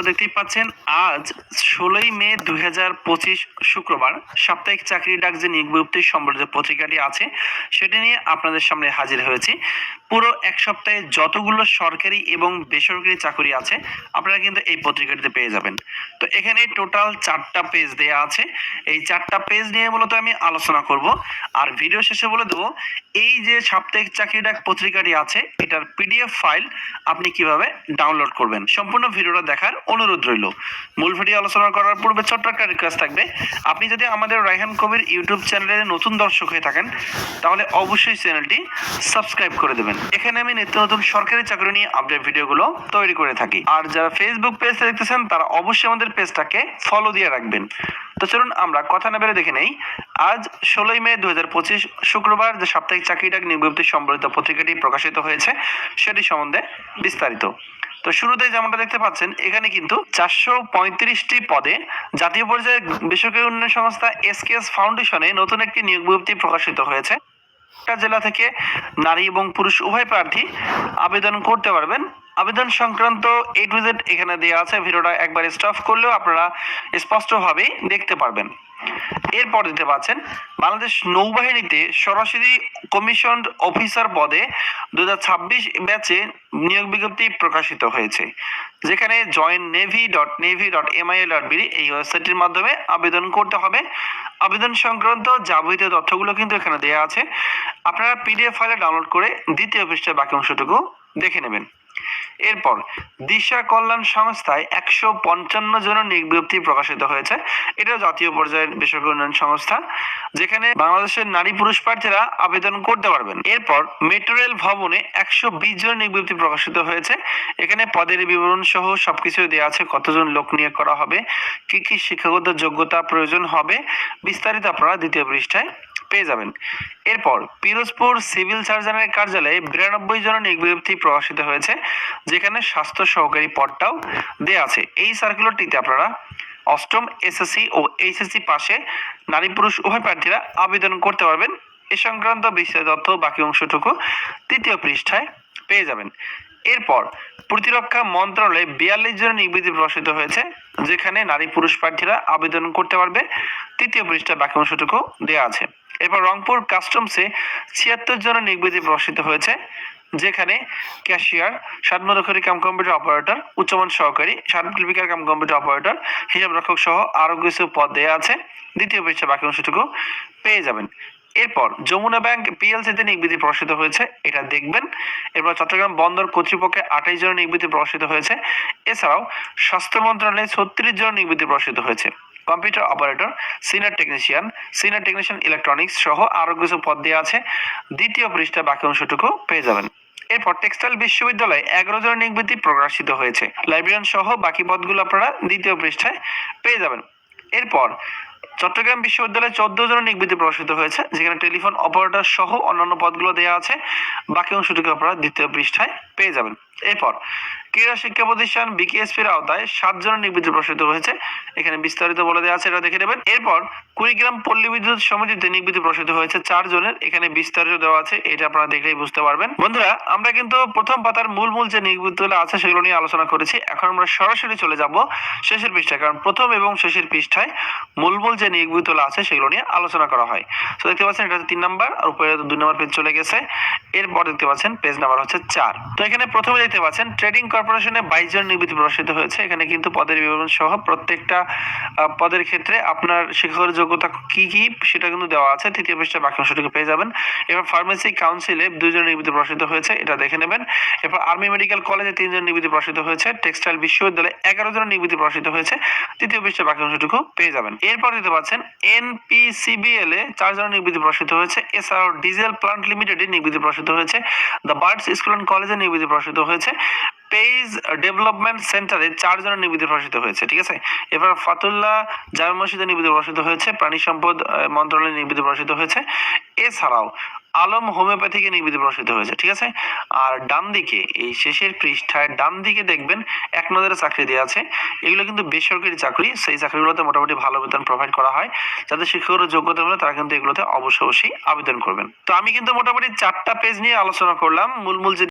দেখতেই পাচ্ছেন আজ 16ই মে 2025 শুক্রবার সাপ্তাহিক চাকরি ডাক যে নিয়োগ বিজ্ঞপ্তি সম্বলিত পত্রিকাটি আছে সেটি নিয়ে আপনাদের সামনে হাজির হয়েছি। পুরো এক সপ্তাহে যতগুলো সরকারি এবং বেসরকারি চাকরি আছে আপনারা কিন্তু এই পত্রিকাটিতে পেয়ে যাবেন। তো এখানে টোটাল 4টা পেজ দেয়া আছে। এই 4টা পেজ নিয়ে মূলত আমি আলোচনা করব, আর ভিডিও শেষে বলে দেবো এই যে সাপ্তাহিক চাকরি ডাক পত্রিকাটি আছে এটার পিডিএফ ফাইল আপনি কিভাবে ডাউনলোড করবেন। সম্পূর্ণ ভিডিওটা দেখার অনুরোধ রইল। মূল ভিডিও আলোচনা করার পূর্বে ছোট্ট একটা রিকোয়েস্ট থাকবে, আপনি যদি আমাদের রায়হান কবির ইউটিউব চ্যানেলের নতুন দর্শক হয়ে থাকেন তাহলে অবশ্যই চ্যানেলটি সাবস্ক্রাইব করে দেবেন। এখানে আমি নিত্য নতুন সরকারি চাকরি নিয়ে আপডেট ভিডিওগুলো তৈরি করে থাকি। আর যারা ফেসবুক পেজটা দেখতেছেন তারা অবশ্যই আমাদের পেজটাকে ফলো দিয়ে রাখবেন। তো চলুন আমরা কথা না বেড়ে দেখে নেই আজ 16ই মে 2025 শুক্রবার যে সাপ্তাহিক চাকরি ডাক নিয়োগ বিজ্ঞপ্তি সম্বলিত পত্রিকাটি প্রকাশিত হয়েছে সেটি সম্বন্ধে বিস্তারিত। তো শুরুতে যেমনটা দেখতে পাচ্ছেন এখানে কিন্তু 435টি পদে জাতীয় পর্যায়ে বেসরকারি উন্নয়ন সংস্থা এসকেএস ফাউন্ডেশনে নতুন একটি নিয়োগ বিজ্ঞপ্তি প্রকাশিত হয়েছে। জেলা থেকে নারী এবং পুরুষ উভয় প্রার্থী আবেদন করতে পারবেন। আবেদন সংক্রান্ত A to Z এখানে দেওয়া আছে, ভিডিওটা একবার স্টপ করলেও আপনারা স্পষ্টভাবে দেখতে পারবেন। এরপর দিতে পাচ্ছেন বাংলাদেশ নৌবাহিনীতে সরাসরি কমিশন অফিসার পদে 2026 ব্যাচে নিয়োগ বিজ্ঞপ্তি প্রকাশিত হয়েছে, যেখানে joinnavy.navy.mil.bd এই ওয়েবসাইটের মাধ্যমে আবেদন করতে হবে। আবেদন সংক্রান্ত যাবতীয় তথ্যগুলো কিন্তু এখানে দেওয়া আছে, আপনারা পিডিএফ ফাইলে ডাউনলোড করে দ্বিতীয় পৃষ্ঠার বাকি অংশটুকু দেখে নেবেন। এরপর দিশা কল্যাণ সংস্থায় 155 জনের নিয়োগ বিজ্ঞপ্তি প্রকাশিত হয়েছে। এটা জাতীয় পর্যায়ের বেসরকারি উন্নয়ন সংস্থা, যেখানে বাংলাদেশের নারী পুরুষ প্রার্থীরা আবেদন করতে পারবেন। এরপর মেট্রো রেল ভবনে 120 জনের নিয়োগ বিজ্ঞপ্তি প্রকাশিত হয়েছে। এখানে পদের বিবরণ সহ সবকিছু দেওয়া আছে, কতজন লোক নিয়োগ করা হবে, কি কি শিক্ষাগত যোগ্যতা প্রয়োজন হবে, বিস্তারিত আপনারা দ্বিতীয় পৃষ্ঠায় পেয়ে যাবেন। এরপর পিরোজপুর সিভিল সার্জনের কার্যালয়ে 92 জনের নিয়োগ বিজ্ঞপ্তি প্রকাশিত হয়েছে, যেখানে স্বাস্থ্য সহকারী পদটাও দেওয়া আছে। এই সার্কুলারটিতে আপনারা অষ্টম এসএসসি ও এইচএসসি পাশে নারী পুরুষ উভয় প্রার্থীরা আবেদন করতে পারবেন। এ সংক্রান্ত বিস্তারিত তথ্য বাকি অংশটুকু তৃতীয় পৃষ্ঠায় পেয়ে যাবেন। এরপর প্রতিরক্ষা মন্ত্রণালয়ে 42 জনের নিয়োগ বিজ্ঞপ্তি প্রকাশিত হয়েছে, যেখানে নারী পুরুষ প্রার্থীরা আবেদন করতে পারবে। তৃতীয় পৃষ্ঠায় বাকি অংশটুকু দেওয়া আছে। এরপর রংপুর কাস্টমসে 76 জনের নিয়োগ বিজ্ঞপ্তি প্রকাশিত হয়েছে, যেখানে ক্যাশিয়ার, সাতমদখরি কাম কম্পিউটার অপারেটর, উচ্চমান সহকারী, সাতলিপিকার কাম কম্পিউটার অপারেটর, হিসাব রক্ষক সহ আরো কিছু পদ দেওয়া আছে। দ্বিতীয় পৃষ্ঠায় বাকি অংশটুকু পেয়ে যাবেন। এরপর যমুনা ব্যাংক পিএলসিতে নিয়োগ বিজ্ঞপ্তি প্রকাশিত হয়েছে, এটা দেখবেন। এরপর চট্টগ্রাম বন্দর কর্তৃপক্ষে 28 জনের নিয়োগ বিজ্ঞপ্তি প্রকাশিত হয়েছে। এছাড়াও স্বাস্থ্য মন্ত্রণালয়ে 36 জনের নিয়োগ বিজ্ঞপ্তি প্রকাশিত হয়েছে। Computer operator, senior technician electronics সহ আরো কিছু পদ দেওয়া আছে। দ্বিতীয় পৃষ্ঠা বাকি অংশটুকু পেয়ে যাবেন। এরপর টেক্সটাইল বিশ্ববিদ্যালয়ে 11 জনের নিয়োগ বিজ্ঞপ্তি প্রকাশিত হয়েছে। লাইব্রেরিয়ান সহ বাকি পদগুলো আপনারা দ্বিতীয় পৃষ্ঠায় পেয়ে যাবেন। এরপর চট্টগ্রাম বিশ্ববিদ্যালয়ে 14 জনের নিয়োগ বিজ্ঞপ্তি প্রকাশিত হয়েছে, যেখানে টেলিফোন অপারেটর সহ অন্যান্য পদগুলো দেওয়া আছে। বাকি অংশটুকু আপনারা দ্বিতীয় পৃষ্ঠায় পেয়ে যাবেন। এরপর ক্রীড়া শিক্ষা প্রতিষ্ঠান বিকেএসপির আওতায় 7 জনের নিয়োগ বিজ্ঞপ্তি প্রকাশিত হয়েছে, এখানে বিস্তারিত বলে দেওয়া আছে, এটা দেখে নেবেন। এরপর কুড়িগ্রাম পল্লী বিদ্যুৎ সমিতিতে নিয়োগ বিজ্ঞপ্তি প্রকাশিত হয়েছে 4 জনের, এখানে বিস্তারিত দেওয়া আছে, এটা আপনারা দেখলেই বুঝতে পারবেন। বন্ধুরা, আমরা কিন্তু প্রথম পাতার মূল যে নিয়োগ বিজ্ঞপ্তিগুলো আছে সেগুলো নিয়ে আলোচনা করেছি। এখন আমরা সরাসরি চলে যাব শেষের পৃষ্ঠায়, কারণ প্রথম এবং শেষের পৃষ্ঠায় মূল যে নিয়োগ বিজ্ঞপ্তিগুলো আছে সেগুলো নিয়ে আলোচনা করা হয়। তো দেখতে পাচ্ছেন এটা 3 নাম্বার, আর উপরে 2 নাম্বার পেজ চলে গেছে। এরপর দেখতে পাচ্ছেন পেজ নাম্বার হচ্ছে 4। তো এখানে প্রথমে দেখতে পাচ্ছেন ট্রেডিং কর্পোরেশনে 22 জন নিয়োগ বিজ্ঞপ্তি প্রকাশিত হয়েছে। এখানে কিন্তু পদের বিবরণ সহ প্রত্যেকটা পদের ক্ষেত্রে আপনার শিক্ষাগত যোগ্যতা কি কি সেটা কিন্তু দেওয়া আছে। তৃতীয় পৃষ্ঠায় বাকি অংশটুকু পেয়ে যাবেন। এবার ফার্মেসি কাউন্সিলে 2 জন নিয়োগ বিজ্ঞপ্তি প্রকাশিত হয়েছে, এটা দেখে নেবেন। এরপর আর্মি মেডিকেল কলেজে 3 জন নিয়োগ বিজ্ঞপ্তি প্রকাশিত হয়েছে। টেক্সটাইল বিশ্ববিদ্যালয়ে 11 জন নিয়োগ বিজ্ঞপ্তি প্রকাশিত হয়েছে। তৃতীয় পৃষ্ঠায় বাকি অংশটুকু পেয়ে যাবেন। এরপর দেখতে পাচ্ছেন এনপিসিবিএল এ 4 জন নিয়োগ বিজ্ঞপ্তি প্রকাশিত হয়েছে। এছাড়াও ডিজেল প্লান্ট লিমিটেডে নিয়োগ বিজ্ঞপ্তি প্রকাশিত হয়েছে। দ্য বার্ডস স্কুল অ্যান্ড কলেজে নিয়োগ বিজ্ঞপ্তি প্রকাশিত হয়েছে। পেজ ডেভেলপমেন্ট সেন্টারে 4 জনের নিয়োগ বিজ্ঞপ্তি প্রকাশিত হয়েছে, ঠিক আছে। এবার ফাতুল্লাহ জামে মসজিদে নিয়োগ বিজ্ঞপ্তি প্রকাশিত হয়েছে। প্রাণী সম্পদ মন্ত্রণালয়ে নিয়োগ বিজ্ঞপ্তি প্রকাশিত হয়েছে। এছাড়াও আলম হোমিওপ্যাথিকে নিয়োগ বিজ্ঞপ্তি প্রকাশিত হয়েছে, ঠিক আছে। আর ডান দিকে এই শেষের পৃষ্ঠায় ডান দিকে দেখবেন 1 নজরে চাকরি দেওয়া আছে। এগুলো কিন্তু বেসরকারি চাকরি, সেই চাকরিগুলোতে মোটামুটি ভালো বেতন প্রোভাইড করা হয়। যাদের শিক্ষাগত যোগ্যতা হলে তারা কিন্তু এগুলোতে অবশ্যই আবেদন করবেন। তো আমি কিন্তু মোটামুটি 4টা পেজ নিয়ে আলোচনা করলাম। মূল যে